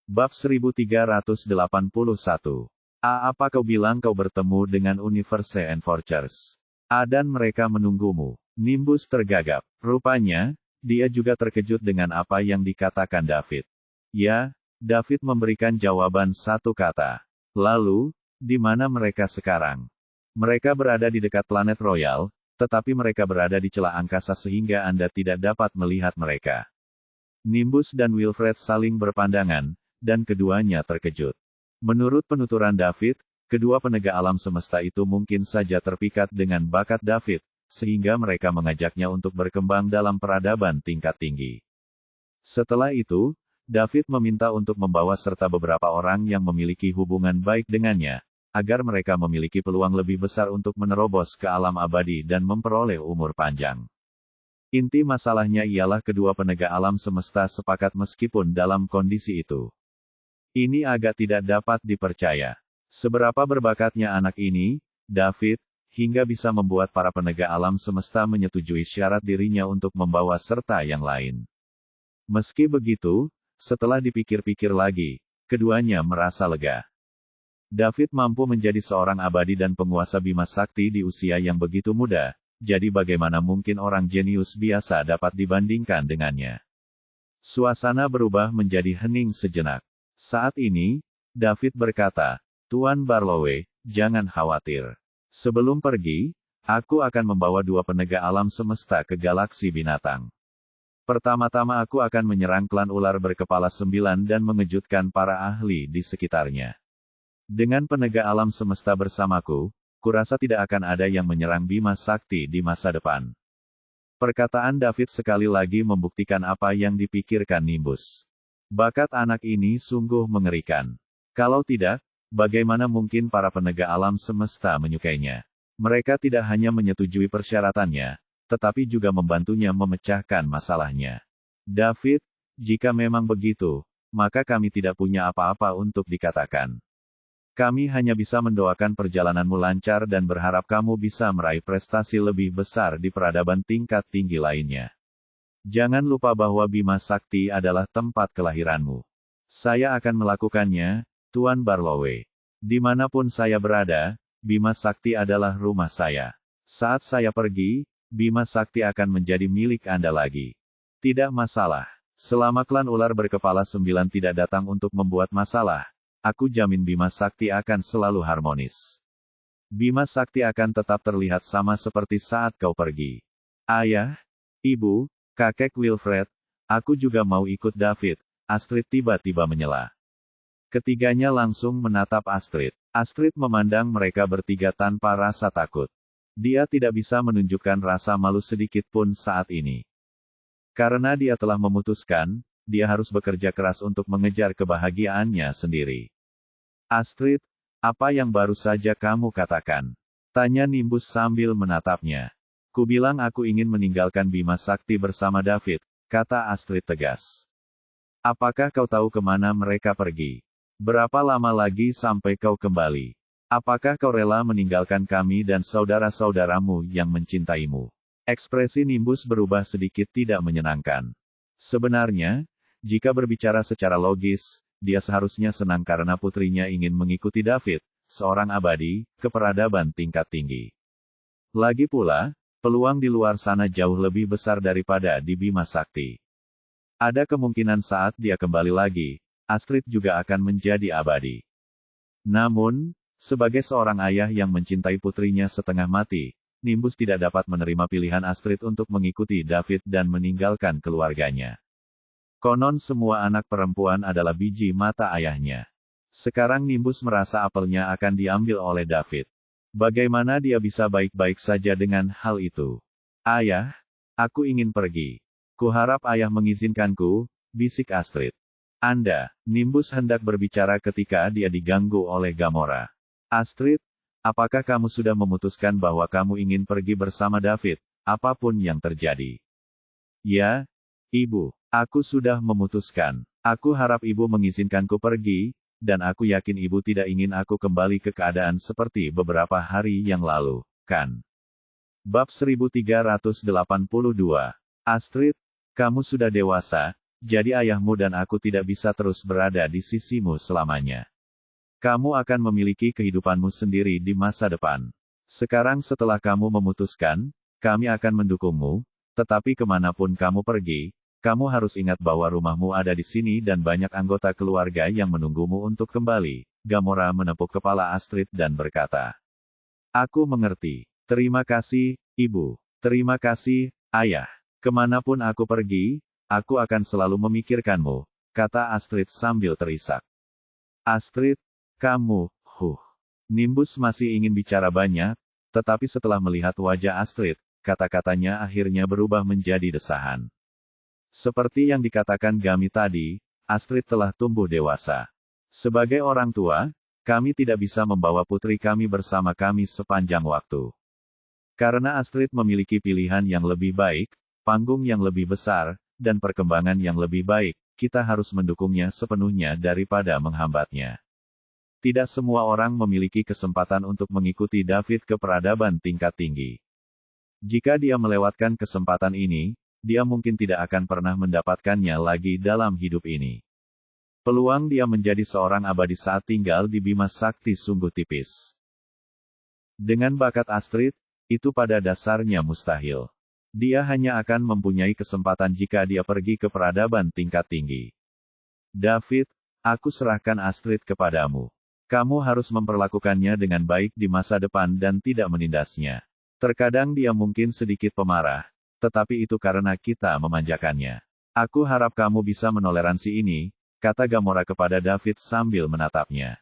Bab 1381. Apa kau bilang kau bertemu dengan Universe Enforcers? Dan mereka menunggumu. Nimbus tergagap. Rupanya, dia juga terkejut dengan apa yang dikatakan David. Ya, David memberikan jawaban satu kata. Lalu, di mana mereka sekarang? Mereka berada di dekat planet Royal, tetapi mereka berada di celah angkasa sehingga Anda tidak dapat melihat mereka. Nimbus dan Wilfred saling berpandangan, dan keduanya terkejut. Menurut penuturan David, kedua penegak alam semesta itu mungkin saja terpikat dengan bakat David, sehingga mereka mengajaknya untuk berkembang dalam peradaban tingkat tinggi. Setelah itu, David meminta untuk membawa serta beberapa orang yang memiliki hubungan baik dengannya, agar mereka memiliki peluang lebih besar untuk menerobos ke alam abadi dan memperoleh umur panjang. Inti masalahnya ialah kedua penegak alam semesta sepakat meskipun dalam kondisi itu. Ini agak tidak dapat dipercaya. Seberapa berbakatnya anak ini, David, hingga bisa membuat para penegak alam semesta menyetujui syarat dirinya untuk membawa serta yang lain. Meski begitu, setelah dipikir-pikir lagi, keduanya merasa lega. David mampu menjadi seorang abadi dan penguasa Bima Sakti di usia yang begitu muda, jadi bagaimana mungkin orang jenius biasa dapat dibandingkan dengannya? Suasana berubah menjadi hening sejenak. Saat ini, David berkata, "Tuan Barlowe, jangan khawatir. Sebelum pergi, aku akan membawa dua penegak alam semesta ke galaksi binatang. Pertama-tama aku akan menyerang klan ular berkepala 9 dan mengejutkan para ahli di sekitarnya. Dengan penegak alam semesta bersamaku, kurasa tidak akan ada yang menyerang Bima Sakti di masa depan." Perkataan David sekali lagi membuktikan apa yang dipikirkan Nimbus. Bakat anak ini sungguh mengerikan. Kalau tidak, bagaimana mungkin para penegak alam semesta menyukainya? Mereka tidak hanya menyetujui persyaratannya, tetapi juga membantunya memecahkan masalahnya. David, jika memang begitu, maka kami tidak punya apa-apa untuk dikatakan. Kami hanya bisa mendoakan perjalananmu lancar dan berharap kamu bisa meraih prestasi lebih besar di peradaban tingkat tinggi lainnya. Jangan lupa bahwa Bima Sakti adalah tempat kelahiranmu. Saya akan melakukannya, Tuan Barlowe. Dimanapun saya berada, Bima Sakti adalah rumah saya. Saat saya pergi, Bima Sakti akan menjadi milik Anda lagi. Tidak masalah. Selama klan ular berkepala 9 tidak datang untuk membuat masalah, aku jamin Bima Sakti akan selalu harmonis. Bima Sakti akan tetap terlihat sama seperti saat kau pergi. Ayah, Ibu, Kakek Wilfred, aku juga mau ikut David, Astrid tiba-tiba menyela. Ketiganya langsung menatap Astrid. Astrid memandang mereka bertiga tanpa rasa takut. Dia tidak bisa menunjukkan rasa malu sedikit pun saat ini. Karena dia telah memutuskan, dia harus bekerja keras untuk mengejar kebahagiaannya sendiri. Astrid, apa yang baru saja kamu katakan? Tanya Nimbus sambil menatapnya. Kubilang aku ingin meninggalkan Bima Sakti bersama David, kata Astrid tegas. Apakah kau tahu kemana mereka pergi? Berapa lama lagi sampai kau kembali? Apakah kau rela meninggalkan kami dan saudara-saudaramu yang mencintaimu? Ekspresi Nimbus berubah sedikit tidak menyenangkan. Sebenarnya, jika berbicara secara logis, dia seharusnya senang karena putrinya ingin mengikuti David, seorang abadi, ke peradaban tingkat tinggi. Lagi pula, peluang di luar sana jauh lebih besar daripada di Bima Sakti. Ada kemungkinan saat dia kembali lagi, Astrid juga akan menjadi abadi. Namun, sebagai seorang ayah yang mencintai putrinya setengah mati, Nimbus tidak dapat menerima pilihan Astrid untuk mengikuti David dan meninggalkan keluarganya. Konon semua anak perempuan adalah biji mata ayahnya. Sekarang Nimbus merasa apelnya akan diambil oleh David. Bagaimana dia bisa baik-baik saja dengan hal itu? Ayah, aku ingin pergi. Kuharap ayah mengizinkanku, bisik Astrid. Nimbus hendak berbicara ketika dia diganggu oleh Gamora. Astrid, apakah kamu sudah memutuskan bahwa kamu ingin pergi bersama David, apapun yang terjadi? Ya, Ibu, aku sudah memutuskan. Aku harap Ibu mengizinkanku pergi, dan aku yakin Ibu tidak ingin aku kembali ke keadaan seperti beberapa hari yang lalu, kan? Bab 1382. Astrid, kamu sudah dewasa, jadi ayahmu dan aku tidak bisa terus berada di sisimu selamanya. Kamu akan memiliki kehidupanmu sendiri di masa depan. Sekarang setelah kamu memutuskan, kami akan mendukungmu, tetapi kemanapun kamu pergi, kamu harus ingat bahwa rumahmu ada di sini dan banyak anggota keluarga yang menunggumu untuk kembali. Gamora menepuk kepala Astrid dan berkata, "Aku mengerti. Terima kasih, Ibu. Terima kasih, Ayah. Kemanapun aku pergi, aku akan selalu memikirkanmu," kata Astrid sambil terisak. "Astrid, kamu, Nimbus masih ingin bicara banyak, tetapi setelah melihat wajah Astrid, kata-katanya akhirnya berubah menjadi desahan. Seperti yang dikatakan Gami tadi, Astrid telah tumbuh dewasa. Sebagai orang tua, kami tidak bisa membawa putri kami bersama kami sepanjang waktu. Karena Astrid memiliki pilihan yang lebih baik, panggung yang lebih besar, dan perkembangan yang lebih baik, kita harus mendukungnya sepenuhnya daripada menghambatnya. Tidak semua orang memiliki kesempatan untuk mengikuti David ke peradaban tingkat tinggi. Jika dia melewatkan kesempatan ini, dia mungkin tidak akan pernah mendapatkannya lagi dalam hidup ini. Peluang dia menjadi seorang abadi saat tinggal di Bima Sakti sungguh tipis. Dengan bakat Astrid, itu pada dasarnya mustahil. Dia hanya akan mempunyai kesempatan jika dia pergi ke peradaban tingkat tinggi. David, aku serahkan Astrid kepadamu. Kamu harus memperlakukannya dengan baik di masa depan dan tidak menindasnya. Terkadang dia mungkin sedikit pemarah, tetapi itu karena kita memanjakannya. Aku harap kamu bisa menoleransi ini, kata Gamora kepada David sambil menatapnya.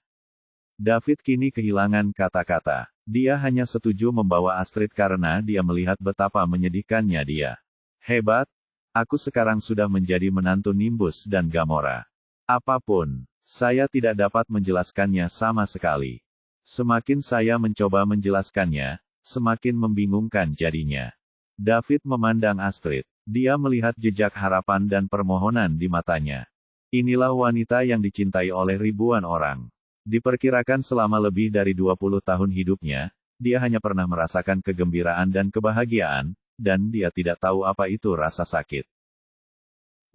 David kini kehilangan kata-kata. Dia hanya setuju membawa Astrid karena dia melihat betapa menyedihkannya dia. Hebat, aku sekarang sudah menjadi menantu Nimbus dan Gamora. Apapun, saya tidak dapat menjelaskannya sama sekali. Semakin saya mencoba menjelaskannya, semakin membingungkan jadinya. David memandang Astrid. Dia melihat jejak harapan dan permohonan di matanya. Inilah wanita yang dicintai oleh ribuan orang. Diperkirakan selama lebih dari 20 tahun hidupnya, dia hanya pernah merasakan kegembiraan dan kebahagiaan, dan dia tidak tahu apa itu rasa sakit.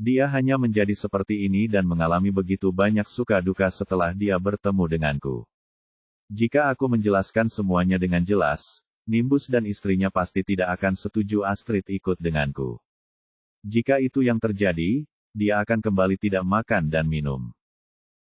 Dia hanya menjadi seperti ini dan mengalami begitu banyak suka duka setelah dia bertemu denganku. Jika aku menjelaskan semuanya dengan jelas, Nimbus dan istrinya pasti tidak akan setuju Astrid ikut denganku. Jika itu yang terjadi, dia akan kembali tidak makan dan minum.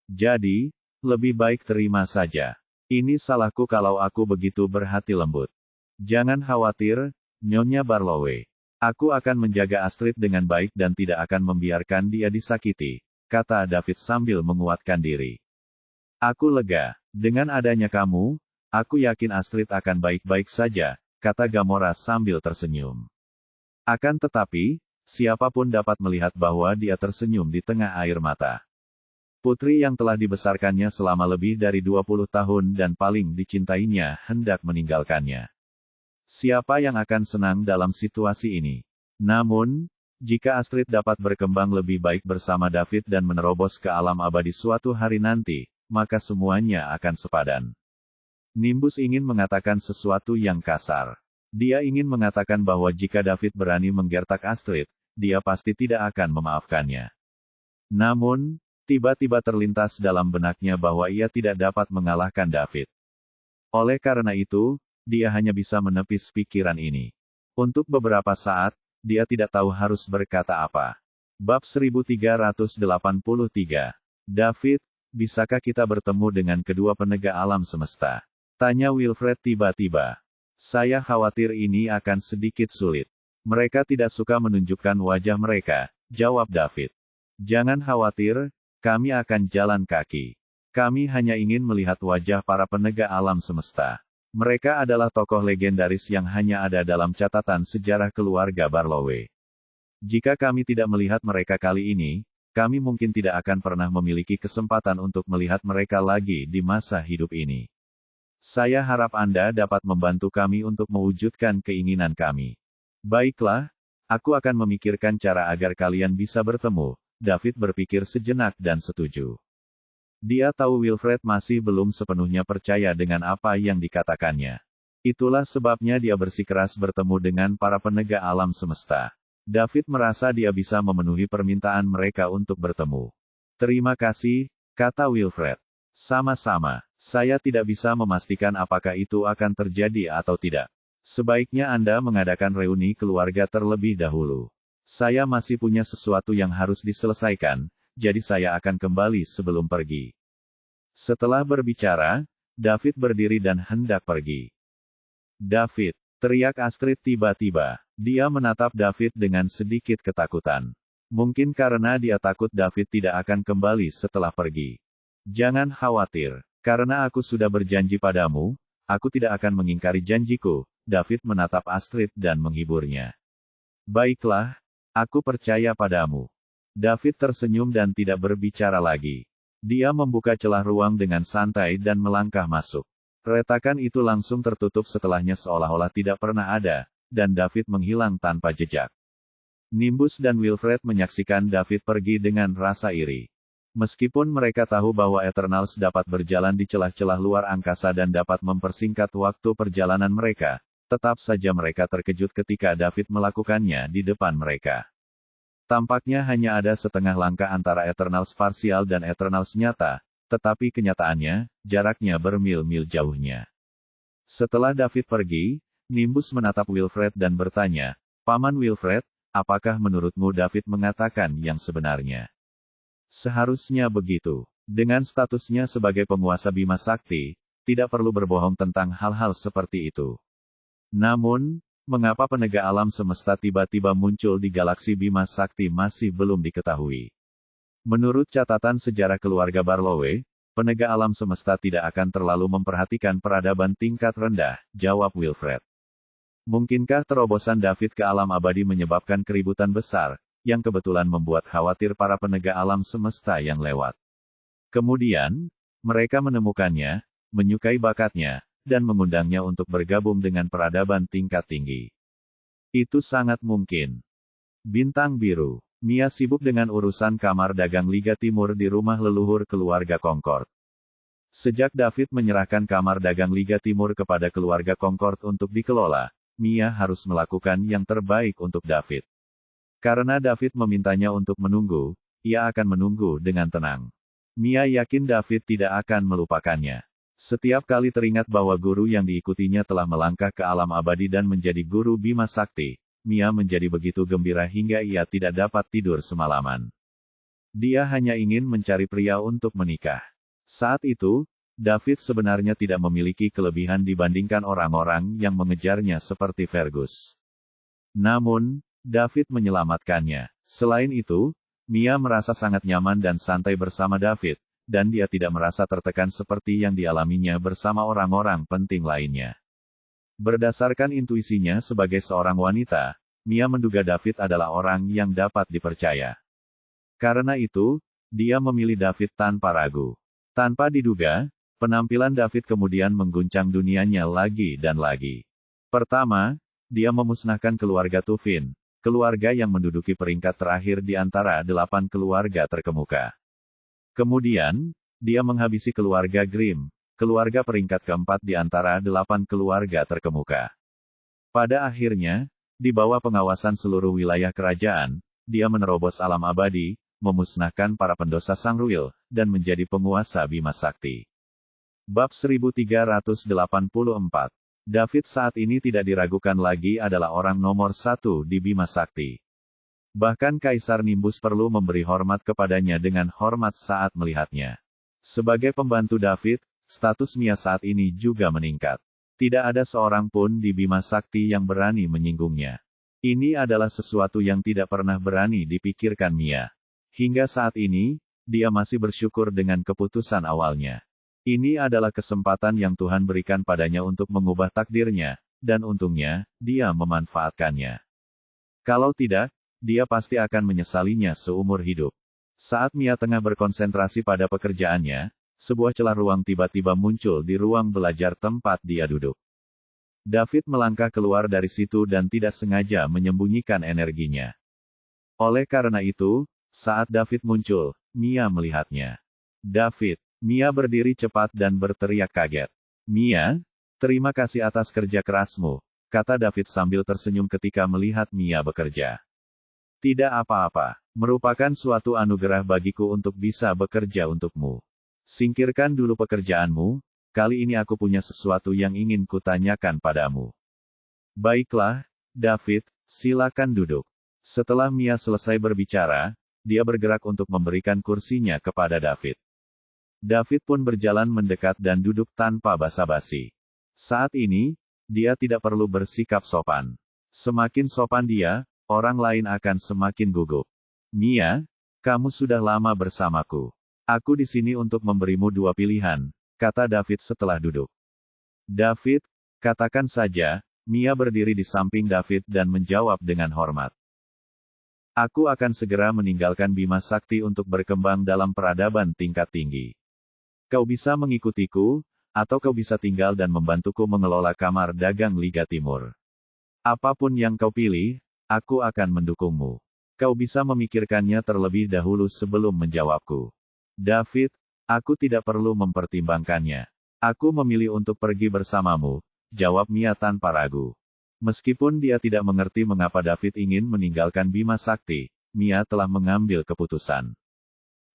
Jadi, lebih baik terima saja. Ini salahku kalau aku begitu berhati lembut. Jangan khawatir, Nyonya Barlowe. Aku akan menjaga Astrid dengan baik dan tidak akan membiarkan dia disakiti, kata David sambil menguatkan diri. Aku lega. Dengan adanya kamu, aku yakin Astrid akan baik-baik saja, kata Gamora sambil tersenyum. Akan tetapi, siapapun dapat melihat bahwa dia tersenyum di tengah air mata. Putri yang telah dibesarkannya selama lebih dari 20 tahun dan paling dicintainya hendak meninggalkannya. Siapa yang akan senang dalam situasi ini? Namun, jika Astrid dapat berkembang lebih baik bersama David dan menerobos ke alam abadi suatu hari nanti, maka semuanya akan sepadan. Nimbus ingin mengatakan sesuatu yang kasar. Dia ingin mengatakan bahwa jika David berani menggertak Astrid, dia pasti tidak akan memaafkannya. Namun, tiba-tiba terlintas dalam benaknya bahwa ia tidak dapat mengalahkan David. Oleh karena itu, dia hanya bisa menepis pikiran ini. Untuk beberapa saat, dia tidak tahu harus berkata apa. Bab 1383. David, bisakah kita bertemu dengan kedua penegak alam semesta? Tanya Wilfred tiba-tiba. Saya khawatir ini akan sedikit sulit. Mereka tidak suka menunjukkan wajah mereka, jawab David. Jangan khawatir, kami akan jalan kaki. Kami hanya ingin melihat wajah para penegak alam semesta. Mereka adalah tokoh legendaris yang hanya ada dalam catatan sejarah keluarga Barlowe. Jika kami tidak melihat mereka kali ini, kami mungkin tidak akan pernah memiliki kesempatan untuk melihat mereka lagi di masa hidup ini. Saya harap Anda dapat membantu kami untuk mewujudkan keinginan kami. Baiklah, aku akan memikirkan cara agar kalian bisa bertemu. David berpikir sejenak dan setuju. Dia tahu Wilfred masih belum sepenuhnya percaya dengan apa yang dikatakannya. Itulah sebabnya dia bersikeras bertemu dengan para penegak alam semesta. David merasa dia bisa memenuhi permintaan mereka untuk bertemu. Terima kasih, kata Wilfred. Sama-sama, saya tidak bisa memastikan apakah itu akan terjadi atau tidak. Sebaiknya Anda mengadakan reuni keluarga terlebih dahulu. Saya masih punya sesuatu yang harus diselesaikan, jadi saya akan kembali sebelum pergi. Setelah berbicara, David berdiri dan hendak pergi. David, teriak Astrid tiba-tiba. Dia menatap David dengan sedikit ketakutan. Mungkin karena dia takut David tidak akan kembali setelah pergi. Jangan khawatir, karena aku sudah berjanji padamu, aku tidak akan mengingkari janjiku. David menatap Astrid dan menghiburnya. Baiklah, aku percaya padamu. David tersenyum dan tidak berbicara lagi. Dia membuka celah ruang dengan santai dan melangkah masuk. Retakan itu langsung tertutup setelahnya seolah-olah tidak pernah ada, dan David menghilang tanpa jejak. Nimbus dan Wilfred menyaksikan David pergi dengan rasa iri. Meskipun mereka tahu bahwa Eternals dapat berjalan di celah-celah luar angkasa dan dapat mempersingkat waktu perjalanan mereka, tetap saja mereka terkejut ketika David melakukannya di depan mereka. Tampaknya hanya ada setengah langkah antara Eternals parsial dan Eternals nyata, tetapi kenyataannya, jaraknya bermil-mil jauhnya. Setelah David pergi, Nimbus menatap Wilfred dan bertanya, Paman Wilfred, apakah menurutmu David mengatakan yang sebenarnya? Seharusnya begitu. Dengan statusnya sebagai penguasa Bima Sakti, tidak perlu berbohong tentang hal-hal seperti itu. Namun, mengapa penegak alam semesta tiba-tiba muncul di galaksi Bima Sakti masih belum diketahui. Menurut catatan sejarah keluarga Barlowe, penegak alam semesta tidak akan terlalu memperhatikan peradaban tingkat rendah, jawab Wilfred. Mungkinkah terobosan David ke alam abadi menyebabkan keributan besar, yang kebetulan membuat khawatir para penegak alam semesta yang lewat. Kemudian, mereka menemukannya, menyukai bakatnya, dan mengundangnya untuk bergabung dengan peradaban tingkat tinggi. Itu sangat mungkin. Bintang Biru. Mia sibuk dengan urusan kamar dagang Liga Timur di rumah leluhur keluarga Concord. Sejak David menyerahkan kamar dagang Liga Timur kepada keluarga Concord untuk dikelola, Mia harus melakukan yang terbaik untuk David. Karena David memintanya untuk menunggu, ia akan menunggu dengan tenang. Mia yakin David tidak akan melupakannya. Setiap kali teringat bahwa guru yang diikutinya telah melangkah ke alam abadi dan menjadi guru Bima Sakti, Mia menjadi begitu gembira hingga ia tidak dapat tidur semalaman. Dia hanya ingin mencari pria untuk menikah. Saat itu, David sebenarnya tidak memiliki kelebihan dibandingkan orang-orang yang mengejarnya seperti Fergus. Namun, David menyelamatkannya. Selain itu, Mia merasa sangat nyaman dan santai bersama David, dan dia tidak merasa tertekan seperti yang dialaminya bersama orang-orang penting lainnya. Berdasarkan intuisinya sebagai seorang wanita, Mia menduga David adalah orang yang dapat dipercaya. Karena itu, dia memilih David tanpa ragu. Tanpa diduga, penampilan David kemudian mengguncang dunianya lagi dan lagi. Pertama, dia memusnahkan keluarga Tufin, keluarga yang menduduki peringkat terakhir di antara 8 keluarga terkemuka. Kemudian, dia menghabisi keluarga Grimm, keluarga peringkat keempat di antara 8 keluarga terkemuka. Pada akhirnya, di bawah pengawasan seluruh wilayah kerajaan, dia menerobos alam abadi, memusnahkan para pendosa Sangruil, dan menjadi penguasa Bima Sakti. Bab 1384. David saat ini tidak diragukan lagi adalah orang nomor 1 di Bima Sakti. Bahkan Kaisar Nimbus perlu memberi hormat kepadanya dengan hormat saat melihatnya. Sebagai pembantu David, status Mia saat ini juga meningkat. Tidak ada seorang pun di Bima Sakti yang berani menyinggungnya. Ini adalah sesuatu yang tidak pernah berani dipikirkan Mia. Hingga saat ini, dia masih bersyukur dengan keputusan awalnya. Ini adalah kesempatan yang Tuhan berikan padanya untuk mengubah takdirnya, dan untungnya, dia memanfaatkannya. Kalau tidak, dia pasti akan menyesalinya seumur hidup. Saat Mia tengah berkonsentrasi pada pekerjaannya, sebuah celah ruang tiba-tiba muncul di ruang belajar tempat dia duduk. David melangkah keluar dari situ dan tidak sengaja menyembunyikan energinya. Oleh karena itu, saat David muncul, Mia melihatnya. David, Mia berdiri cepat dan berteriak kaget. Mia, terima kasih atas kerja kerasmu, kata David sambil tersenyum ketika melihat Mia bekerja. Tidak apa-apa. Merupakan suatu anugerah bagiku untuk bisa bekerja untukmu. Singkirkan dulu pekerjaanmu, kali ini aku punya sesuatu yang ingin kutanyakan padamu. Baiklah, David, silakan duduk. Setelah Mia selesai berbicara, dia bergerak untuk memberikan kursinya kepada David. David pun berjalan mendekat dan duduk tanpa basa-basi. Saat ini, dia tidak perlu bersikap sopan. Semakin sopan dia, orang lain akan semakin gugup. Mia, kamu sudah lama bersamaku. Aku di sini untuk memberimu dua pilihan, kata David setelah duduk. David, katakan saja. Mia berdiri di samping David dan menjawab dengan hormat. Aku akan segera meninggalkan Bima Sakti untuk berkembang dalam peradaban tingkat tinggi. Kau bisa mengikutiku, atau kau bisa tinggal dan membantuku mengelola kamar dagang Liga Timur. Apapun yang kau pilih, aku akan mendukungmu. Kau bisa memikirkannya terlebih dahulu sebelum menjawabku. David, aku tidak perlu mempertimbangkannya. Aku memilih untuk pergi bersamamu, jawab Mia tanpa ragu. Meskipun dia tidak mengerti mengapa David ingin meninggalkan Bima Sakti, Mia telah mengambil keputusan.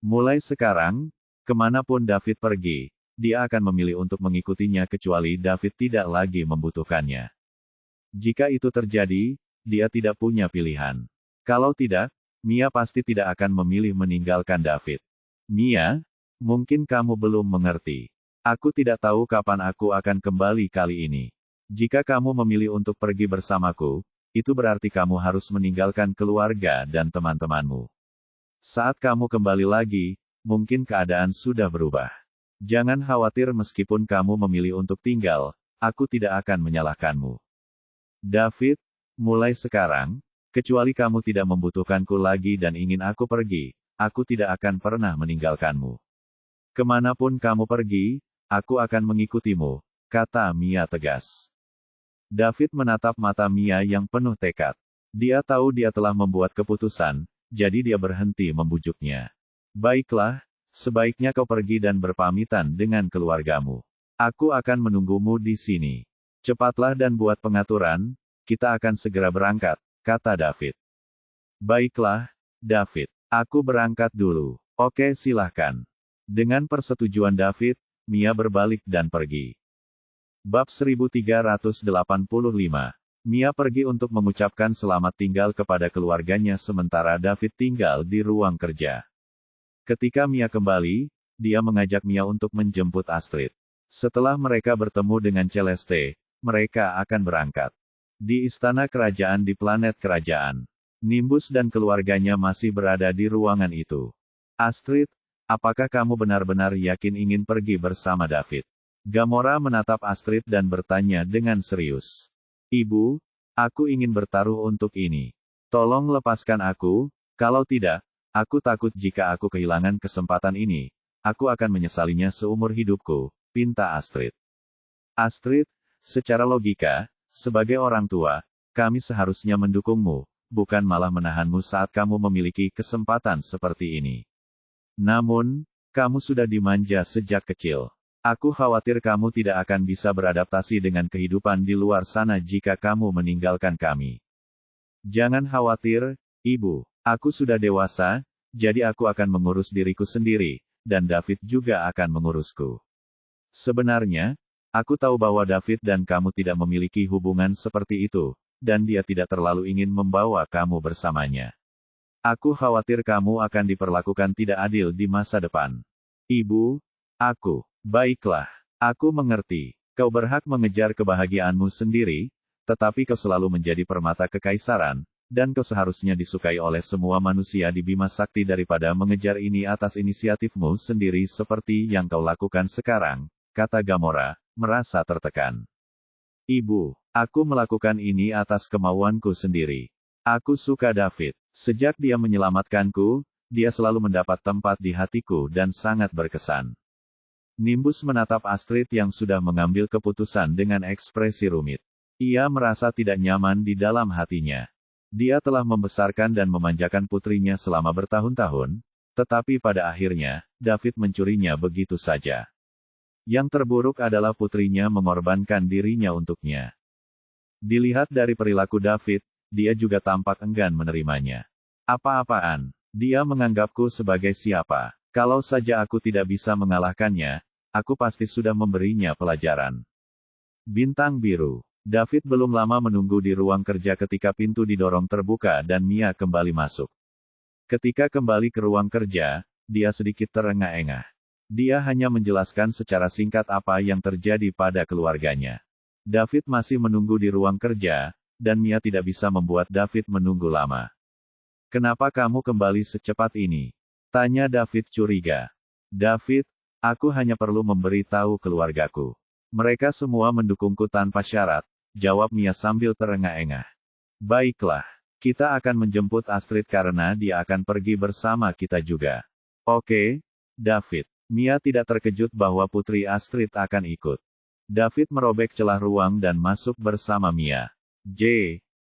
Mulai sekarang, kemanapun David pergi, dia akan memilih untuk mengikutinya kecuali David tidak lagi membutuhkannya. Jika itu terjadi, dia tidak punya pilihan. Kalau tidak, Mia pasti tidak akan memilih meninggalkan David. Mia, mungkin kamu belum mengerti. Aku tidak tahu kapan aku akan kembali kali ini. Jika kamu memilih untuk pergi bersamaku, itu berarti kamu harus meninggalkan keluarga dan teman-temanmu. Saat kamu kembali lagi, mungkin keadaan sudah berubah. Jangan khawatir meskipun kamu memilih untuk tinggal, aku tidak akan menyalahkanmu. David, mulai sekarang, kecuali kamu tidak membutuhkanku lagi dan ingin aku pergi, aku tidak akan pernah meninggalkanmu. Kemanapun kamu pergi, aku akan mengikutimu, kata Mia tegas. David menatap mata Mia yang penuh tekad. Dia tahu dia telah membuat keputusan, jadi dia berhenti membujuknya. Baiklah, sebaiknya kau pergi dan berpamitan dengan keluargamu. Aku akan menunggumu di sini. Cepatlah dan buat pengaturan, kita akan segera berangkat, kata David. Baiklah, David. Aku berangkat dulu. Oke, silahkan. Dengan persetujuan David, Mia berbalik dan pergi. Bab 1385. Mia pergi untuk mengucapkan selamat tinggal kepada keluarganya sementara David tinggal di ruang kerja. Ketika Mia kembali, dia mengajak Mia untuk menjemput Astrid. Setelah mereka bertemu dengan Celeste, mereka akan berangkat. Di istana kerajaan di planet kerajaan, Nimbus dan keluarganya masih berada di ruangan itu. Astrid, apakah kamu benar-benar yakin ingin pergi bersama David? Gamora menatap Astrid dan bertanya dengan serius. Ibu, aku ingin bertaruh untuk ini. Tolong lepaskan aku, kalau tidak, aku takut jika aku kehilangan kesempatan ini, aku akan menyesalinya seumur hidupku, pinta Astrid. Astrid, secara logika, sebagai orang tua, kami seharusnya mendukungmu, bukan malah menahanmu saat kamu memiliki kesempatan seperti ini. Namun, kamu sudah dimanja sejak kecil. Aku khawatir kamu tidak akan bisa beradaptasi dengan kehidupan di luar sana jika kamu meninggalkan kami. Jangan khawatir, Ibu. Aku sudah dewasa, jadi aku akan mengurus diriku sendiri, dan David juga akan mengurusku. Sebenarnya, aku tahu bahwa David dan kamu tidak memiliki hubungan seperti itu, dan dia tidak terlalu ingin membawa kamu bersamanya. Aku khawatir kamu akan diperlakukan tidak adil di masa depan. Ibu, baiklah, aku mengerti. Kau berhak mengejar kebahagiaanmu sendiri, tetapi kau selalu menjadi permata kekaisaran, dan kau seharusnya disukai oleh semua manusia di Bima Sakti daripada mengejar ini atas inisiatifmu sendiri seperti yang kau lakukan sekarang, kata Gamora, merasa tertekan. Ibu, aku melakukan ini atas kemauanku sendiri. Aku suka David. Sejak dia menyelamatkanku, dia selalu mendapat tempat di hatiku dan sangat berkesan. Nimbus menatap Astrid yang sudah mengambil keputusan dengan ekspresi rumit. Ia merasa tidak nyaman di dalam hatinya. Dia telah membesarkan dan memanjakan putrinya selama bertahun-tahun, tetapi pada akhirnya, David mencurinya begitu saja. Yang terburuk adalah putrinya mengorbankan dirinya untuknya. Dilihat dari perilaku David, dia juga tampak enggan menerimanya. Apa-apaan? Dia menganggapku sebagai siapa? Kalau saja aku tidak bisa mengalahkannya, aku pasti sudah memberinya pelajaran. Bintang biru. David belum lama menunggu di ruang kerja ketika pintu didorong terbuka dan Mia kembali masuk. Ketika kembali ke ruang kerja, dia sedikit terengah-engah. Dia hanya menjelaskan secara singkat apa yang terjadi pada keluarganya. David masih menunggu di ruang kerja, dan Mia tidak bisa membuat David menunggu lama. "Kenapa kamu kembali secepat ini?" tanya David curiga. "David, aku hanya perlu memberi tahu keluargaku. Mereka semua mendukungku tanpa syarat," jawab Mia sambil terengah-engah. "Baiklah, kita akan menjemput Astrid karena dia akan pergi bersama kita juga." "Oke, David." Mia tidak terkejut bahwa Putri Astrid akan ikut. David merobek celah ruang dan masuk bersama Mia.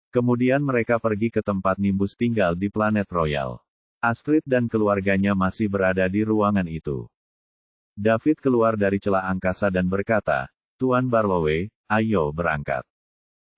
Kemudian mereka pergi ke tempat Nimbus tinggal di planet Royal. Astrid dan keluarganya masih berada di ruangan itu. David keluar dari celah angkasa dan berkata, "Tuan Barlowe, ayo berangkat.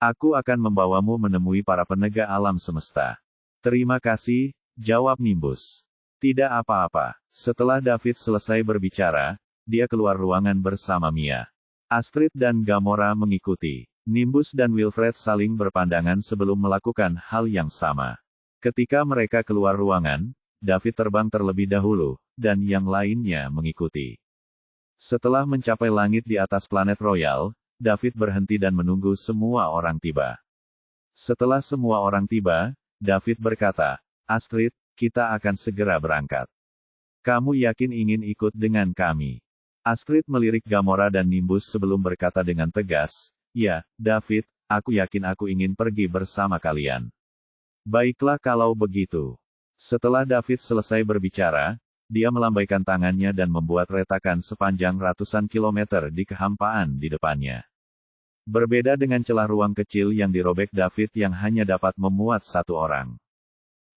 Aku akan membawamu menemui para penegak alam semesta." "Terima kasih," jawab Nimbus. "Tidak apa-apa." Setelah David selesai berbicara, dia keluar ruangan bersama Mia. Astrid dan Gamora mengikuti. Nimbus dan Wilfred saling berpandangan sebelum melakukan hal yang sama. Ketika mereka keluar ruangan, David terbang terlebih dahulu, dan yang lainnya mengikuti. Setelah mencapai langit di atas planet Royal, David berhenti dan menunggu semua orang tiba. Setelah semua orang tiba, David berkata, "Astrid, kita akan segera berangkat. Kamu yakin ingin ikut dengan kami?" Astrid melirik Gamora dan Nimbus sebelum berkata dengan tegas, "Ya, David, aku yakin aku ingin pergi bersama kalian." "Baiklah kalau begitu." Setelah David selesai berbicara, dia melambaikan tangannya dan membuat retakan sepanjang ratusan kilometer di kehampaan di depannya. Berbeda dengan celah ruang kecil yang dirobek David yang hanya dapat memuat satu orang.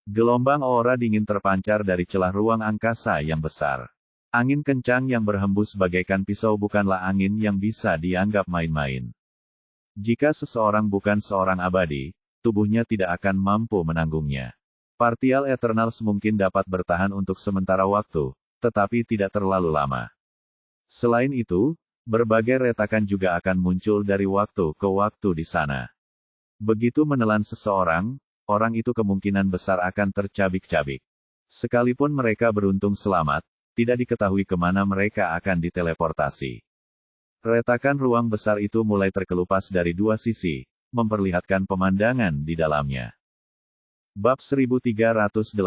Gelombang aura dingin terpancar dari celah ruang angkasa yang besar. Angin kencang yang berhembus bagaikan pisau bukanlah angin yang bisa dianggap main-main. Jika seseorang bukan seorang abadi, tubuhnya tidak akan mampu menanggungnya. Partial Eternals mungkin dapat bertahan untuk sementara waktu, tetapi tidak terlalu lama. Selain itu, berbagai retakan juga akan muncul dari waktu ke waktu di sana. Begitu menelan seseorang, orang itu kemungkinan besar akan tercabik-cabik. Sekalipun mereka beruntung selamat, tidak diketahui kemana mereka akan diteleportasi. Retakan ruang besar itu mulai terkelupas dari dua sisi, memperlihatkan pemandangan di dalamnya. Bab 1386.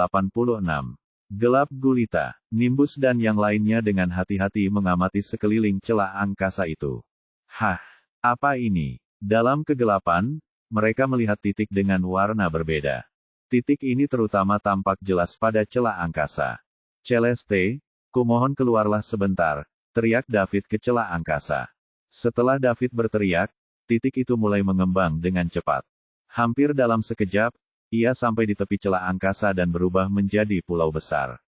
Gelap gulita. Nimbus dan yang lainnya dengan hati-hati mengamati sekeliling celah angkasa itu. "Hah, apa ini?" Dalam kegelapan, mereka melihat titik dengan warna berbeda. Titik ini terutama tampak jelas pada celah angkasa. "Celeste, kumohon keluarlah sebentar," teriak David ke celah angkasa. Setelah David berteriak, titik itu mulai mengembang dengan cepat. Hampir dalam sekejap, ia sampai di tepi celah angkasa dan berubah menjadi pulau besar.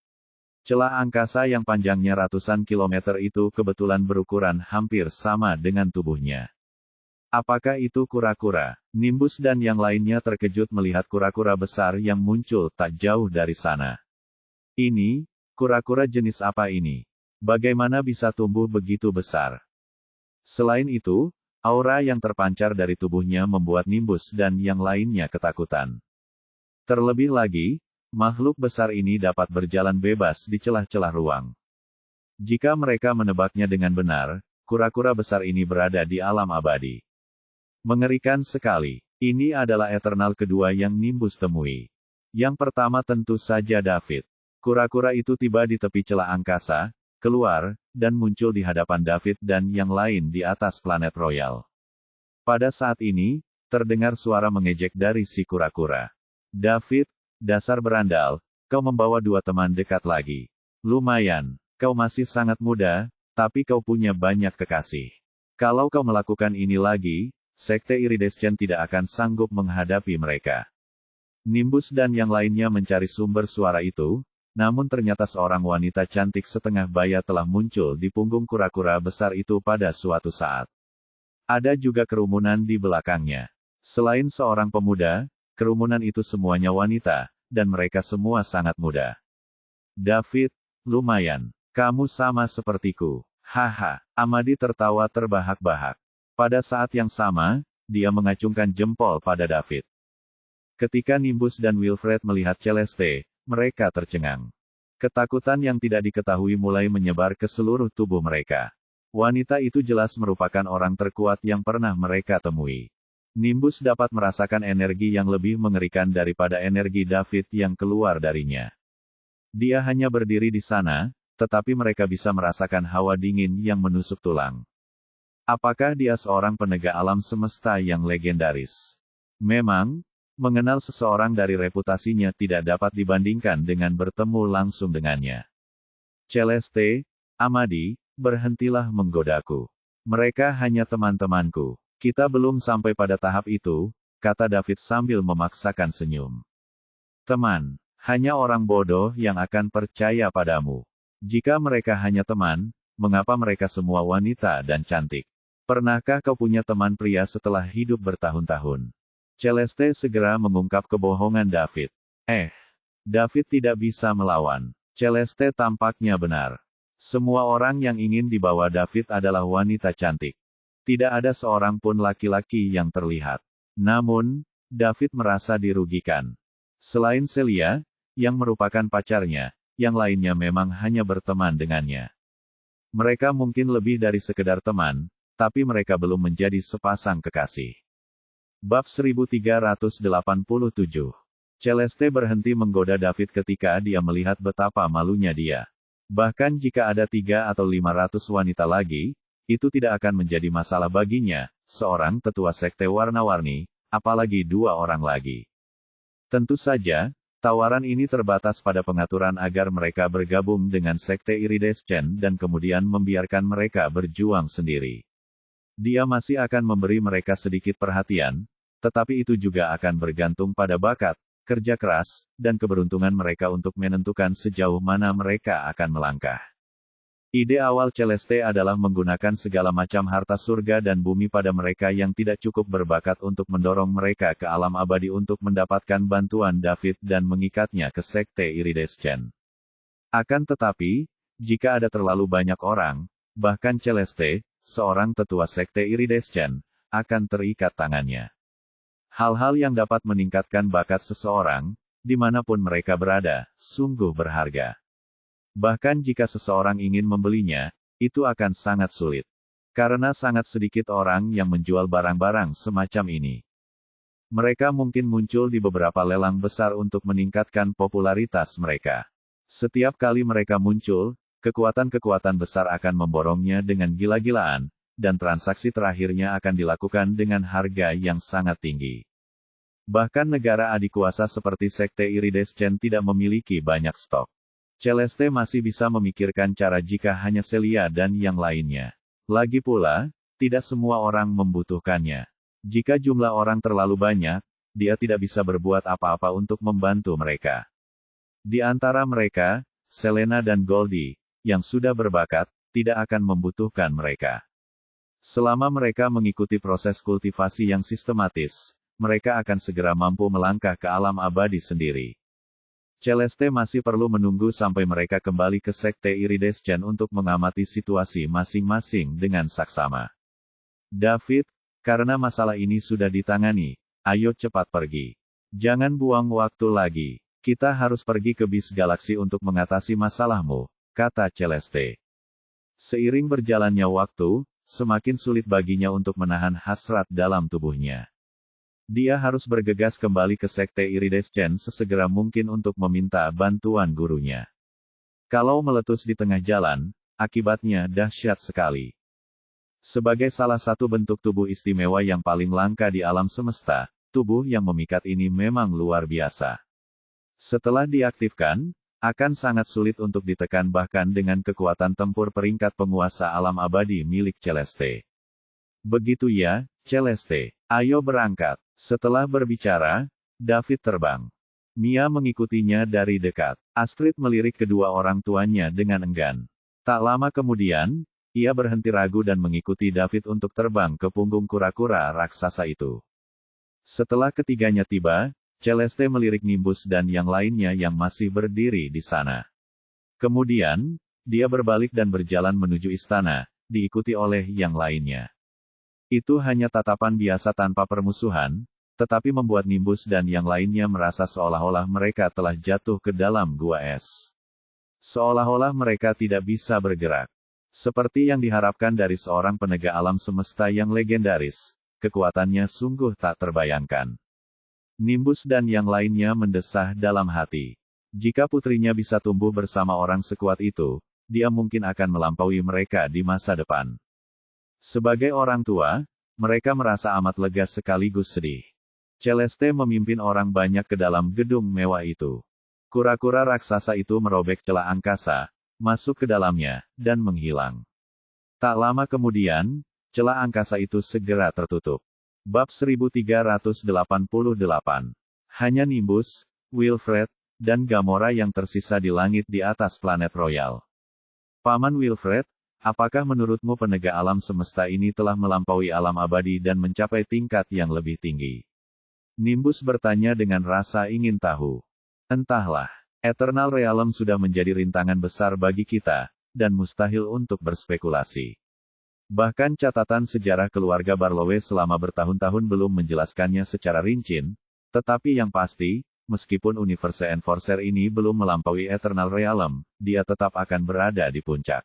Celah angkasa yang panjangnya ratusan kilometer itu kebetulan berukuran hampir sama dengan tubuhnya. Apakah itu kura-kura? Nimbus dan yang lainnya terkejut melihat kura-kura besar yang muncul tak jauh dari sana. "Ini, kura-kura jenis apa ini? Bagaimana bisa tumbuh begitu besar?" Selain itu, aura yang terpancar dari tubuhnya membuat Nimbus dan yang lainnya ketakutan. Terlebih lagi, makhluk besar ini dapat berjalan bebas di celah-celah ruang. Jika mereka menebaknya dengan benar, kura-kura besar ini berada di alam abadi. Mengerikan sekali. Ini adalah Eternal kedua yang Nimbus temui. Yang pertama tentu saja David. Kura-kura itu tiba di tepi celah angkasa, keluar, dan muncul di hadapan David dan yang lain di atas planet Royal. Pada saat ini, terdengar suara mengejek dari si kura-kura. "David, dasar berandal, kau membawa dua teman dekat lagi. Lumayan, kau masih sangat muda, tapi kau punya banyak kekasih. Kalau kau melakukan ini lagi, Sekte Iridescent tidak akan sanggup menghadapi mereka." Nimbus dan yang lainnya mencari sumber suara itu, namun ternyata seorang wanita cantik setengah baya telah muncul di punggung kura-kura besar itu pada suatu saat. Ada juga kerumunan di belakangnya. Selain seorang pemuda, kerumunan itu semuanya wanita, dan mereka semua sangat muda. David, lumayan. Kamu sama sepertiku. Haha, Amadi tertawa terbahak-bahak. Pada saat yang sama, dia mengacungkan jempol pada David. Ketika Nimbus dan Wilfred melihat Celeste, mereka tercengang. Ketakutan yang tidak diketahui mulai menyebar ke seluruh tubuh mereka. Wanita itu jelas merupakan orang terkuat yang pernah mereka temui. Nimbus dapat merasakan energi yang lebih mengerikan daripada energi David yang keluar darinya. Dia hanya berdiri di sana, tetapi mereka bisa merasakan hawa dingin yang menusuk tulang. Apakah dia seorang penegak alam semesta yang legendaris? Memang, mengenal seseorang dari reputasinya tidak dapat dibandingkan dengan bertemu langsung dengannya. Celeste, Amadi, berhentilah menggodaku. Mereka hanya teman-temanku. Kita belum sampai pada tahap itu, kata David sambil memaksakan senyum. Teman, hanya orang bodoh yang akan percaya padamu. Jika mereka hanya teman, mengapa mereka semua wanita dan cantik? Pernahkah kau punya teman pria setelah hidup bertahun-tahun? Celeste segera mengungkap kebohongan David. David tidak bisa melawan. Celeste tampaknya benar. Semua orang yang ingin dibawa David adalah wanita cantik. Tidak ada seorang pun laki-laki yang terlihat. Namun, David merasa dirugikan. Selain Celia, yang merupakan pacarnya, yang lainnya memang hanya berteman dengannya. Mereka mungkin lebih dari sekedar teman, tapi mereka belum menjadi sepasang kekasih. Bab 1387. Celeste berhenti menggoda David ketika dia melihat betapa malunya dia. Bahkan jika ada 3 atau 500 wanita lagi, itu tidak akan menjadi masalah baginya, seorang tetua sekte warna-warni, apalagi 2 orang lagi. Tentu saja, tawaran ini terbatas pada pengaturan agar mereka bergabung dengan sekte Iridescent dan kemudian membiarkan mereka berjuang sendiri. Dia masih akan memberi mereka sedikit perhatian, tetapi itu juga akan bergantung pada bakat, kerja keras, dan keberuntungan mereka untuk menentukan sejauh mana mereka akan melangkah. Ide awal Celeste adalah menggunakan segala macam harta surga dan bumi pada mereka yang tidak cukup berbakat untuk mendorong mereka ke alam abadi untuk mendapatkan bantuan David dan mengikatnya ke sekte Iridescent. Akan tetapi, jika ada terlalu banyak orang, bahkan Celeste, seorang tetua sekte Iridescent, akan terikat tangannya. Hal-hal yang dapat meningkatkan bakat seseorang, dimanapun mereka berada, sungguh berharga. Bahkan jika seseorang ingin membelinya, itu akan sangat sulit. Karena sangat sedikit orang yang menjual barang-barang semacam ini. Mereka mungkin muncul di beberapa lelang besar untuk meningkatkan popularitas mereka. Setiap kali mereka muncul, kekuatan-kekuatan besar akan memborongnya dengan gila-gilaan, dan transaksi terakhirnya akan dilakukan dengan harga yang sangat tinggi. Bahkan negara adikuasa seperti sekte Iridescent tidak memiliki banyak stok. Celeste masih bisa memikirkan cara jika hanya Celia dan yang lainnya. Lagi pula, tidak semua orang membutuhkannya. Jika jumlah orang terlalu banyak, dia tidak bisa berbuat apa-apa untuk membantu mereka. Di antara mereka, Selena dan Goldie, yang sudah berbakat, tidak akan membutuhkan mereka. Selama mereka mengikuti proses kultivasi yang sistematis, mereka akan segera mampu melangkah ke alam abadi sendiri. Celeste masih perlu menunggu sampai mereka kembali ke sekte Iridescent untuk mengamati situasi masing-masing dengan saksama. David, karena masalah ini sudah ditangani, ayo cepat pergi. Jangan buang waktu lagi. Kita harus pergi ke bis galaksi untuk mengatasi masalahmu, kata Celeste. Seiring berjalannya waktu, semakin sulit baginya untuk menahan hasrat dalam tubuhnya. Dia harus bergegas kembali ke sekte Iridescent sesegera mungkin untuk meminta bantuan gurunya. Kalau meletus di tengah jalan, akibatnya dahsyat sekali. Sebagai salah satu bentuk tubuh istimewa yang paling langka di alam semesta, tubuh yang memikat ini memang luar biasa. Setelah diaktifkan, akan sangat sulit untuk ditekan bahkan dengan kekuatan tempur peringkat penguasa alam abadi milik Celeste. Begitu ya, Celeste. Ayo berangkat. Setelah berbicara, David terbang. Mia mengikutinya dari dekat. Astrid melirik kedua orang tuanya dengan enggan. Tak lama kemudian, ia berhenti ragu dan mengikuti David untuk terbang ke punggung kura-kura raksasa itu. Setelah ketiganya tiba, Celeste melirik Nimbus dan yang lainnya yang masih berdiri di sana. Kemudian, dia berbalik dan berjalan menuju istana, diikuti oleh yang lainnya. Itu hanya tatapan biasa tanpa permusuhan, tetapi membuat Nimbus dan yang lainnya merasa seolah-olah mereka telah jatuh ke dalam gua es. Seolah-olah mereka tidak bisa bergerak. Seperti yang diharapkan dari seorang penegak alam semesta yang legendaris, kekuatannya sungguh tak terbayangkan. Nimbus dan yang lainnya mendesah dalam hati. Jika putrinya bisa tumbuh bersama orang sekuat itu, dia mungkin akan melampaui mereka di masa depan. Sebagai orang tua, mereka merasa amat lega sekaligus sedih. Celeste memimpin orang banyak ke dalam gedung mewah itu. Kura-kura raksasa itu merobek celah angkasa, masuk ke dalamnya, dan menghilang. Tak lama kemudian, celah angkasa itu segera tertutup. Bab 1388. Hanya Nimbus, Wilfred, dan Gamora yang tersisa di langit di atas planet Royal. Paman Wilfred, apakah menurutmu penegak alam semesta ini telah melampaui alam abadi dan mencapai tingkat yang lebih tinggi? Nimbus bertanya dengan rasa ingin tahu. Entahlah, Eternal Realm sudah menjadi rintangan besar bagi kita, dan mustahil untuk berspekulasi. Bahkan catatan sejarah keluarga Barlowe selama bertahun-tahun belum menjelaskannya secara rinci, tetapi yang pasti, meskipun Universe Enforcer ini belum melampaui Eternal Realm, dia tetap akan berada di puncak.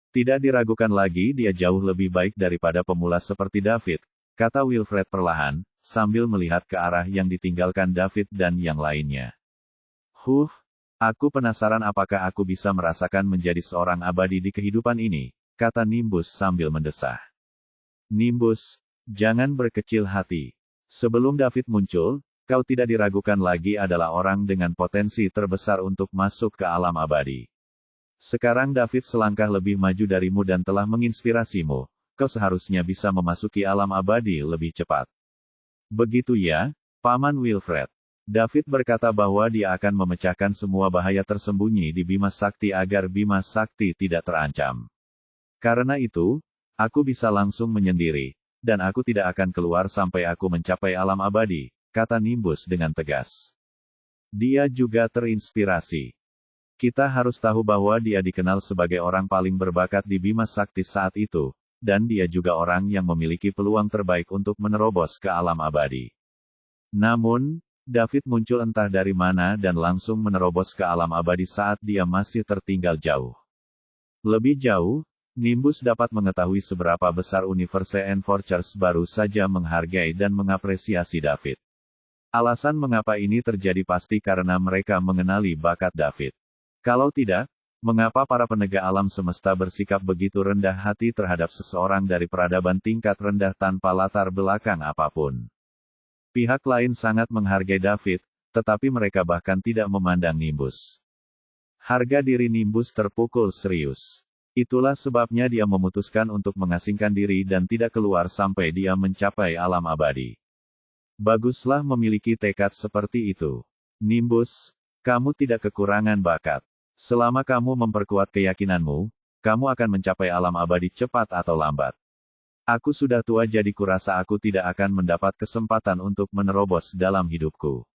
Tidak diragukan lagi dia jauh lebih baik daripada pemula seperti David, kata Wilfred perlahan, sambil melihat ke arah yang ditinggalkan David dan yang lainnya. Aku penasaran apakah aku bisa merasakan menjadi seorang abadi di kehidupan ini, kata Nimbus sambil mendesah. Nimbus, jangan berkecil hati. Sebelum David muncul, kau tidak diragukan lagi adalah orang dengan potensi terbesar untuk masuk ke alam abadi. Sekarang David selangkah lebih maju darimu dan telah menginspirasimu, kau seharusnya bisa memasuki alam abadi lebih cepat. Begitu ya, Paman Wilfred. David berkata bahwa dia akan memecahkan semua bahaya tersembunyi di Bima Sakti agar Bima Sakti tidak terancam. Karena itu, aku bisa langsung menyendiri, dan aku tidak akan keluar sampai aku mencapai alam abadi, kata Nimbus dengan tegas. Dia juga terinspirasi. Kita harus tahu bahwa dia dikenal sebagai orang paling berbakat di Bima Sakti saat itu, dan dia juga orang yang memiliki peluang terbaik untuk menerobos ke alam abadi. Namun, David muncul entah dari mana dan langsung menerobos ke alam abadi saat dia masih tertinggal jauh. Lebih jauh, Nimbus dapat mengetahui seberapa besar Universe Enforcers baru saja menghargai dan mengapresiasi David. Alasan mengapa ini terjadi pasti karena mereka mengenali bakat David. Kalau tidak, mengapa para penegak alam semesta bersikap begitu rendah hati terhadap seseorang dari peradaban tingkat rendah tanpa latar belakang apapun? Pihak lain sangat menghargai David, tetapi mereka bahkan tidak memandang Nimbus. Harga diri Nimbus terpukul serius. Itulah sebabnya dia memutuskan untuk mengasingkan diri dan tidak keluar sampai dia mencapai alam abadi. Baguslah memiliki tekad seperti itu. Nimbus, kamu tidak kekurangan bakat. Selama kamu memperkuat keyakinanmu, kamu akan mencapai alam abadi cepat atau lambat. Aku sudah tua jadi kurasa aku tidak akan mendapat kesempatan untuk menerobos dalam hidupku.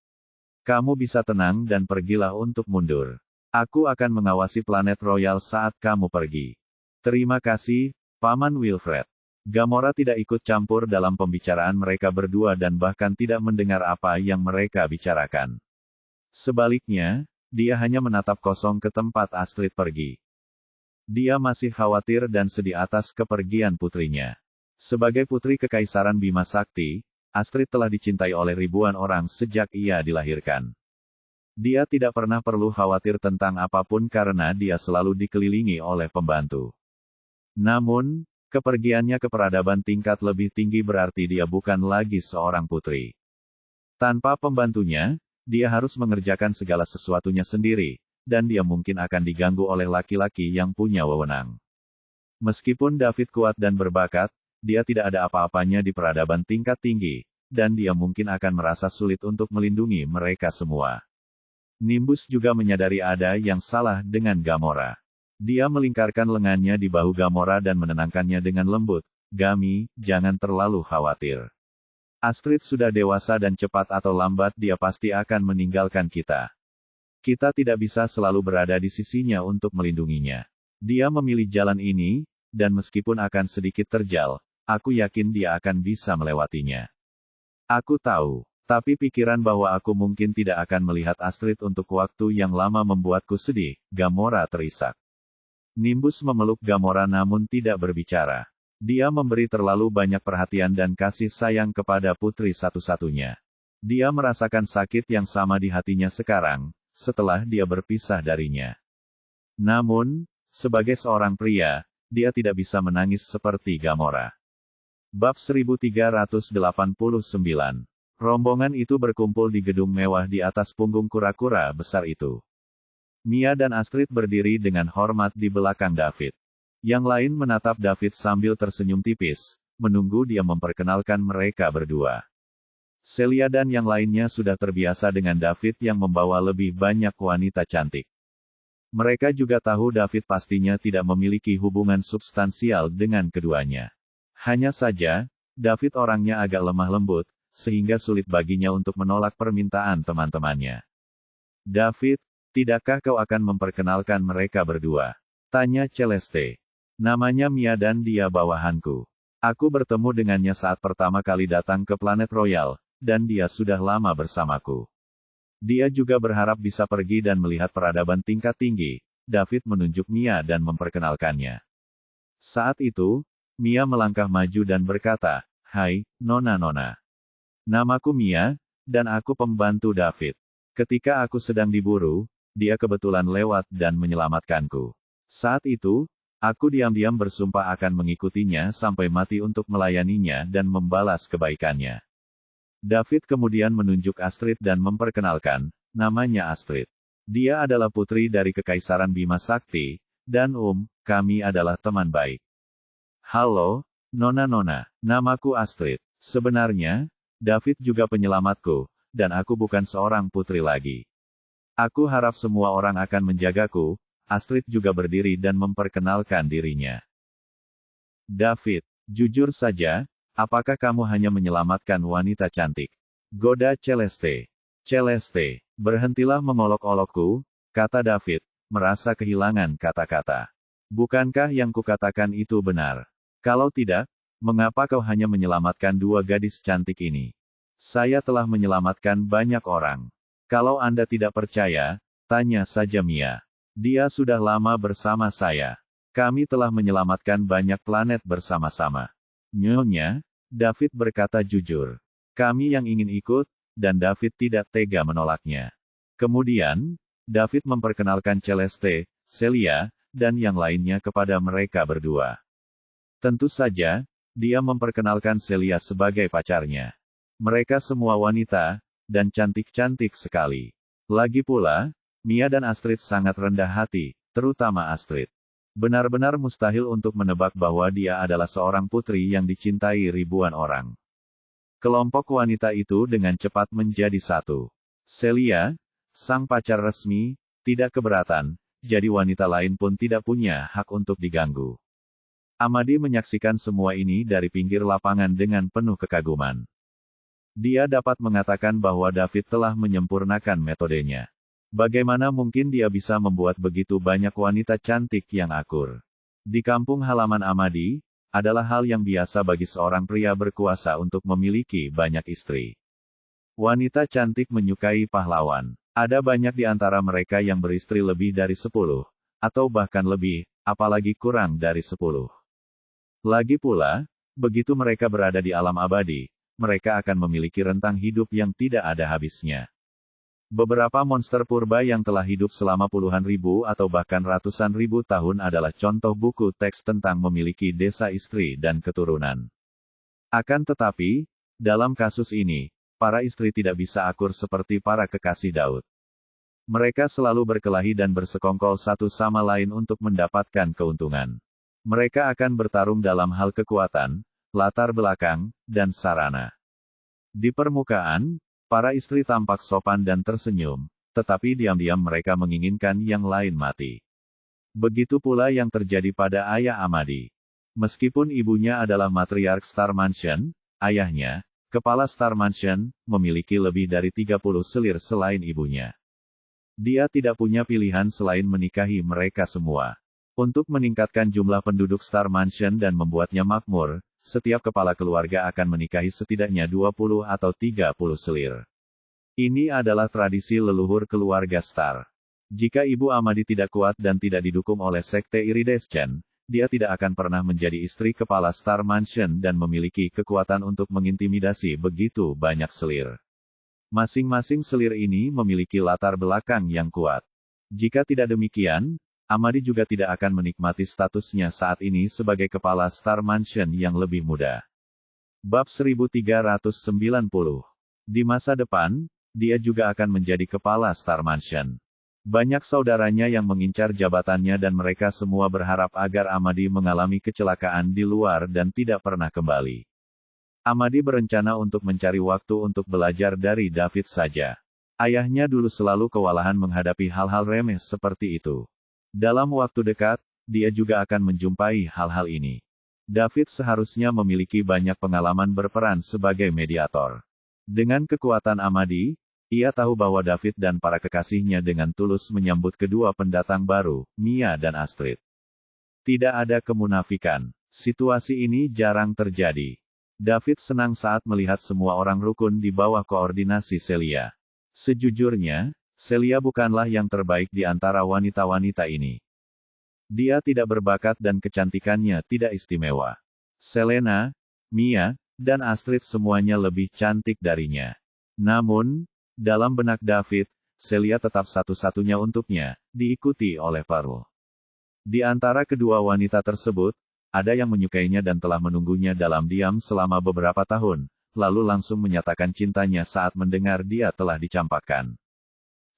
Kamu bisa tenang dan pergilah untuk mundur. Aku akan mengawasi planet Royal saat kamu pergi. Terima kasih, Paman Wilfred. Gamora tidak ikut campur dalam pembicaraan mereka berdua dan bahkan tidak mendengar apa yang mereka bicarakan. Sebaliknya, dia hanya menatap kosong ke tempat Astrid pergi. Dia masih khawatir dan sedih atas kepergian putrinya. Sebagai putri Kekaisaran Bima Sakti, Astrid telah dicintai oleh ribuan orang sejak ia dilahirkan. Dia tidak pernah perlu khawatir tentang apapun karena dia selalu dikelilingi oleh pembantu. Namun, kepergiannya ke peradaban tingkat lebih tinggi berarti dia bukan lagi seorang putri. Tanpa pembantunya, dia harus mengerjakan segala sesuatunya sendiri, dan dia mungkin akan diganggu oleh laki-laki yang punya wewenang. Meskipun David kuat dan berbakat, dia tidak ada apa-apanya di peradaban tingkat tinggi, dan dia mungkin akan merasa sulit untuk melindungi mereka semua. Nimbus juga menyadari ada yang salah dengan Gamora. Dia melingkarkan lengannya di bahu Gamora dan menenangkannya dengan lembut. Gami, jangan terlalu khawatir. Astrid sudah dewasa dan cepat atau lambat dia pasti akan meninggalkan kita. Kita tidak bisa selalu berada di sisinya untuk melindunginya. Dia memilih jalan ini, dan meskipun akan sedikit terjal, aku yakin dia akan bisa melewatinya. Aku tahu, tapi pikiran bahwa aku mungkin tidak akan melihat Astrid untuk waktu yang lama membuatku sedih. Gamora terisak. Nimbus memeluk Gamora namun tidak berbicara. Dia memberi terlalu banyak perhatian dan kasih sayang kepada putri satu-satunya. Dia merasakan sakit yang sama di hatinya sekarang, setelah dia berpisah darinya. Namun, sebagai seorang pria, dia tidak bisa menangis seperti Gamora. Bab 1389. Rombongan itu berkumpul di gedung mewah di atas punggung kura-kura besar itu. Mia dan Astrid berdiri dengan hormat di belakang David. Yang lain menatap David sambil tersenyum tipis, menunggu dia memperkenalkan mereka berdua. Celia dan yang lainnya sudah terbiasa dengan David yang membawa lebih banyak wanita cantik. Mereka juga tahu David pastinya tidak memiliki hubungan substansial dengan keduanya. Hanya saja, David orangnya agak lemah lembut, sehingga sulit baginya untuk menolak permintaan teman-temannya. David, tidakkah kau akan memperkenalkan mereka berdua? Tanya Celeste. Namanya Mia dan dia bawahanku. Aku bertemu dengannya saat pertama kali datang ke planet Royal, dan dia sudah lama bersamaku. Dia juga berharap bisa pergi dan melihat peradaban tingkat tinggi. David menunjuk Mia dan memperkenalkannya. Saat itu, Mia melangkah maju dan berkata, "Hai, Nona-nona. Namaku Mia, dan aku pembantu David. Ketika aku sedang diburu, dia kebetulan lewat dan menyelamatkanku. Saat itu, aku diam-diam bersumpah akan mengikutinya sampai mati untuk melayaninya dan membalas kebaikannya." David kemudian menunjuk Astrid dan memperkenalkan, namanya Astrid. Dia adalah putri dari Kekaisaran Bima Sakti, dan kami adalah teman baik. Halo, Nona-nona, namaku Astrid. Sebenarnya, David juga penyelamatku, dan aku bukan seorang putri lagi. Aku harap semua orang akan menjagaku. Astrid juga berdiri dan memperkenalkan dirinya. David, jujur saja, apakah kamu hanya menyelamatkan wanita cantik? Goda Celeste. Celeste, berhentilah mengolok-olokku, kata David, merasa kehilangan kata-kata. Bukankah yang kukatakan itu benar? Kalau tidak, mengapa kau hanya menyelamatkan dua gadis cantik ini? Saya telah menyelamatkan banyak orang. Kalau Anda tidak percaya, tanya saja Mia. Dia sudah lama bersama saya. Kami telah menyelamatkan banyak planet bersama-sama. Nyonya, David berkata jujur. Kami yang ingin ikut, dan David tidak tega menolaknya. Kemudian, David memperkenalkan Celeste, Celia, dan yang lainnya kepada mereka berdua. Tentu saja, dia memperkenalkan Celia sebagai pacarnya. Mereka semua wanita, dan cantik-cantik sekali. Lagi pula, Mia dan Astrid sangat rendah hati, terutama Astrid. Benar-benar mustahil untuk menebak bahwa dia adalah seorang putri yang dicintai ribuan orang. Kelompok wanita itu dengan cepat menjadi satu. Celia, sang pacar resmi, tidak keberatan, jadi wanita lain pun tidak punya hak untuk diganggu. Amadi menyaksikan semua ini dari pinggir lapangan dengan penuh kekaguman. Dia dapat mengatakan bahwa David telah menyempurnakan metodenya. Bagaimana mungkin dia bisa membuat begitu banyak wanita cantik yang akur? Di kampung halaman Amadi, adalah hal yang biasa bagi seorang pria berkuasa untuk memiliki banyak istri. Wanita cantik menyukai pahlawan. Ada banyak di antara mereka yang beristri lebih dari 10, atau bahkan lebih, apalagi kurang dari 10. Lagi pula, begitu mereka berada di alam abadi, mereka akan memiliki rentang hidup yang tidak ada habisnya. Beberapa monster purba yang telah hidup selama puluhan ribu atau bahkan ratusan ribu tahun adalah contoh buku teks tentang memiliki desa istri dan keturunan. Akan tetapi, dalam kasus ini, para istri tidak bisa akur seperti para kekasih Daud. Mereka selalu berkelahi dan bersekongkol satu sama lain untuk mendapatkan keuntungan. Mereka akan bertarung dalam hal kekuatan, latar belakang, dan sarana. Di permukaan, para istri tampak sopan dan tersenyum, tetapi diam-diam mereka menginginkan yang lain mati. Begitu pula yang terjadi pada ayah Amadi. Meskipun ibunya adalah matriark Star Mansion, ayahnya, kepala Star Mansion, memiliki lebih dari 30 selir selain ibunya. Dia tidak punya pilihan selain menikahi mereka semua. Untuk meningkatkan jumlah penduduk Star Mansion dan membuatnya makmur, setiap kepala keluarga akan menikahi setidaknya 20 atau 30 selir. Ini adalah tradisi leluhur keluarga Star. Jika Ibu Amadi tidak kuat dan tidak didukung oleh Sekte Iridescent, dia tidak akan pernah menjadi istri kepala Star Mansion dan memiliki kekuatan untuk mengintimidasi begitu banyak selir. Masing-masing selir ini memiliki latar belakang yang kuat. Jika tidak demikian, Amadi juga tidak akan menikmati statusnya saat ini sebagai kepala Star Mansion yang lebih muda. Bab 1390. Di masa depan, dia juga akan menjadi kepala Star Mansion. Banyak saudaranya yang mengincar jabatannya dan mereka semua berharap agar Amadi mengalami kecelakaan di luar dan tidak pernah kembali. Amadi berencana untuk mencari waktu untuk belajar dari David saja. Ayahnya dulu selalu kewalahan menghadapi hal-hal remeh seperti itu. Dalam waktu dekat, dia juga akan menjumpai hal-hal ini. David seharusnya memiliki banyak pengalaman berperan sebagai mediator. Dengan kekuatan Amadi, ia tahu bahwa David dan para kekasihnya dengan tulus menyambut kedua pendatang baru, Mia dan Astrid. Tidak ada kemunafikan. Situasi ini jarang terjadi. David senang saat melihat semua orang rukun di bawah koordinasi Celia. Sejujurnya, Celia bukanlah yang terbaik di antara wanita-wanita ini. Dia tidak berbakat dan kecantikannya tidak istimewa. Selena, Mia, dan Astrid semuanya lebih cantik darinya. Namun, dalam benak David, Celia tetap satu-satunya untuknya, diikuti oleh Pearl. Di antara kedua wanita tersebut, ada yang menyukainya dan telah menunggunya dalam diam selama beberapa tahun, lalu langsung menyatakan cintanya saat mendengar dia telah dicampakkan.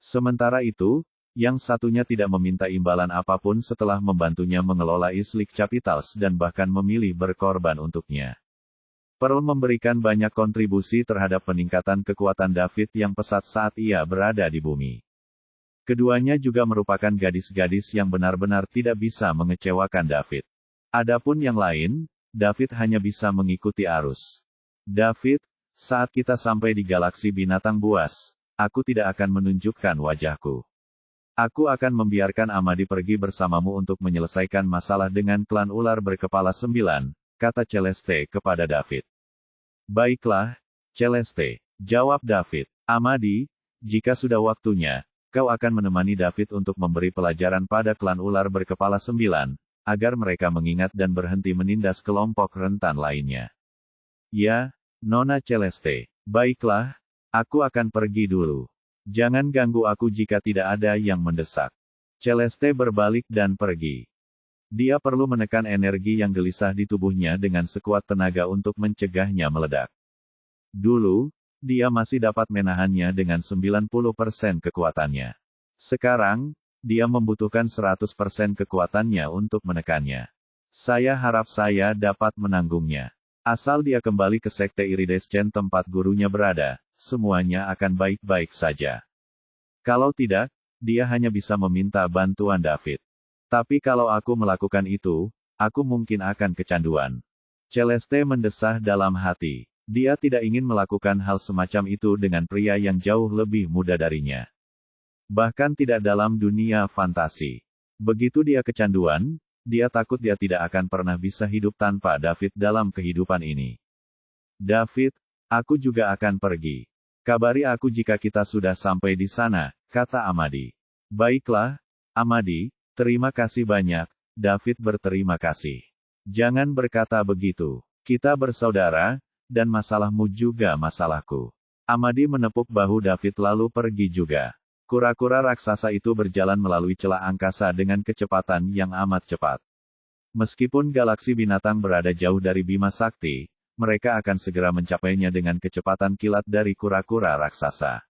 Sementara itu, yang satunya tidak meminta imbalan apapun setelah membantunya mengelola Islip Capitals dan bahkan memilih berkorban untuknya. Pearl memberikan banyak kontribusi terhadap peningkatan kekuatan David yang pesat saat ia berada di bumi. Keduanya juga merupakan gadis-gadis yang benar-benar tidak bisa mengecewakan David. Adapun yang lain, David hanya bisa mengikuti arus. David, saat kita sampai di galaksi binatang buas, aku tidak akan menunjukkan wajahku. Aku akan membiarkan Amadi pergi bersamamu untuk menyelesaikan masalah dengan klan ular berkepala 9, kata Celeste kepada David. Baiklah, Celeste, jawab David. Amadi, jika sudah waktunya, kau akan menemani David untuk memberi pelajaran pada klan ular berkepala 9, agar mereka mengingat dan berhenti menindas kelompok rentan lainnya. Ya, Nona Celeste. Baiklah, aku akan pergi dulu. Jangan ganggu aku jika tidak ada yang mendesak. Celeste berbalik dan pergi. Dia perlu menekan energi yang gelisah di tubuhnya dengan sekuat tenaga untuk mencegahnya meledak. Dulu, dia masih dapat menahannya dengan 90% kekuatannya. Sekarang, dia membutuhkan 100% kekuatannya untuk menekannya. Saya harap saya dapat menanggungnya. Asal dia kembali ke Sekte Iridescent tempat gurunya berada, semuanya akan baik-baik saja. Kalau tidak, dia hanya bisa meminta bantuan David. Tapi kalau aku melakukan itu, aku mungkin akan kecanduan. Celeste mendesah dalam hati. Dia tidak ingin melakukan hal semacam itu dengan pria yang jauh lebih muda darinya. Bahkan tidak dalam dunia fantasi. Begitu dia kecanduan, dia takut dia tidak akan pernah bisa hidup tanpa David dalam kehidupan ini. David, aku juga akan pergi. Kabari aku jika kita sudah sampai di sana, kata Amadi. Baiklah, Amadi. Terima kasih banyak, David berterima kasih. Jangan berkata begitu. Kita bersaudara, dan masalahmu juga masalahku. Amadi menepuk bahu David lalu pergi juga. Kura-kura raksasa itu berjalan melalui celah angkasa dengan kecepatan yang amat cepat. Meskipun galaksi binatang berada jauh dari Bima Sakti, mereka akan segera mencapainya dengan kecepatan kilat dari kura-kura raksasa.